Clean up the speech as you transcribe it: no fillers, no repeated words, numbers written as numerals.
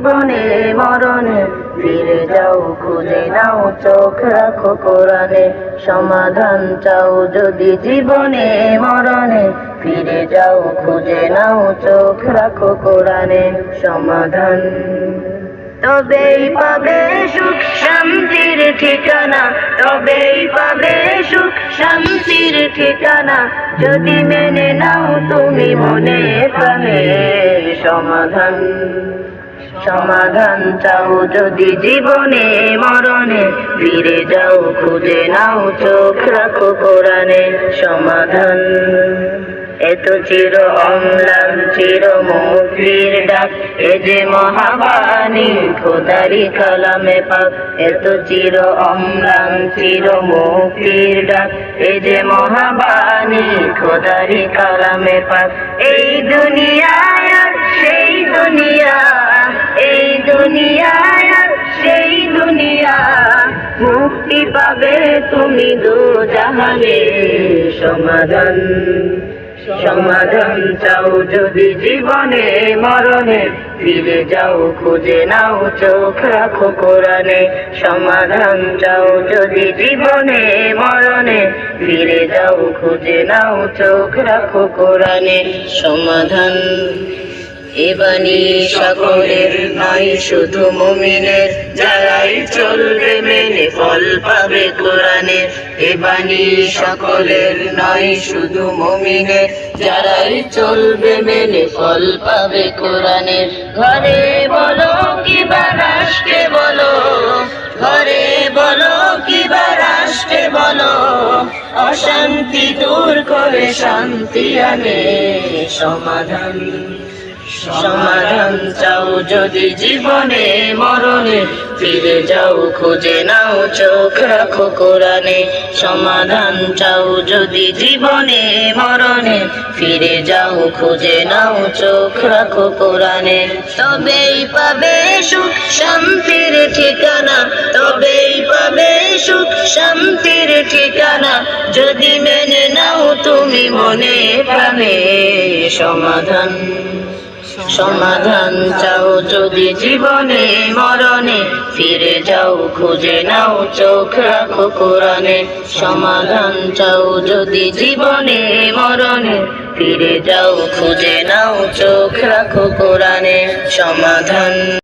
জীবনে মরণে ফিরে যাও খুঁজে নাও চোখ রাখো কোরআনে সমাধান চাও যদি জীবনে মরণে ফিরে যাও খুঁজে নাও চোখ রাখো কোরআনে সমাধান তবেই পাবে সুখ শান্তির ঠিকানা তবেই পাবে সুখ শান্তির ঠিকানা যদি মেনে নাও তুমি মনে প্রাণে সমাধান সমাধান চাও যদি জীবনে মরণে ফিরে যাও খুঁজে নাও চোখ রাখো কোরআনে সমাধান এত চির অম্লান চির মুক্তির ডাক এ যে মহাবাণী খোদারি কালামে পাক এত চির অম্লান চির মুক্তির ডাক এ যে মহাবাণী খোদারি কালামে পাক এই দুনিয়ায় আর সেই দুনিয়া এই দুনিয়ায় আর সেই দুনিয়া মুক্তি পাবে তুমি দু জাহানে সমাধান সমাধান চাও যদি জীবনে মরণে ফিরে যাও খুঁজে নাও চোখ রাখো কোরআনে সমাধান চাও যদি জীবনে মরণে ফিরে যাও খুঁজে নাও চোখ রাখো কোরআনে সমাধান এ বাণী সকলের নয় শুধু মুমিনের যারাই চলবে মেনে ফল পাবে কোরআনের এ বাণী সকলের নয় শুধু মুমিনের যারাই চলবে মেনে ফল পাবে কোরআনের ঘরে বলো কিবা রাষ্ট্রে বলো ঘরে বলো কিবা রাষ্ট্রে বলো অশান্তি দূর করে শান্তি আনে সমাধান সমাধান চাও যদি জীবনে মরণে ফিরে যাও খুঁজে নাও চোখ রাখো কোরআনে সমাধান চাও যদি জীবনে মরণে ফিরে যাও খুঁজে নাও চোখ রাখো কোরআনে তবেই পাবে সুখ শান্তির ঠিকানা তবেই পাবে সুখ শান্তির ঠিকানা যদি মেনে নাও তুমি মনে প্রাণে সমাধান সমাধান চাও যদি জীবনে মরণে ফিরে যাও খুঁজে নাও চোখ রাখো কোরআনে সমাধান চাও যদি জীবনে মরণে ফিরে যাও খুঁজে নাও চোখ রাখো কোরআনে সমাধান।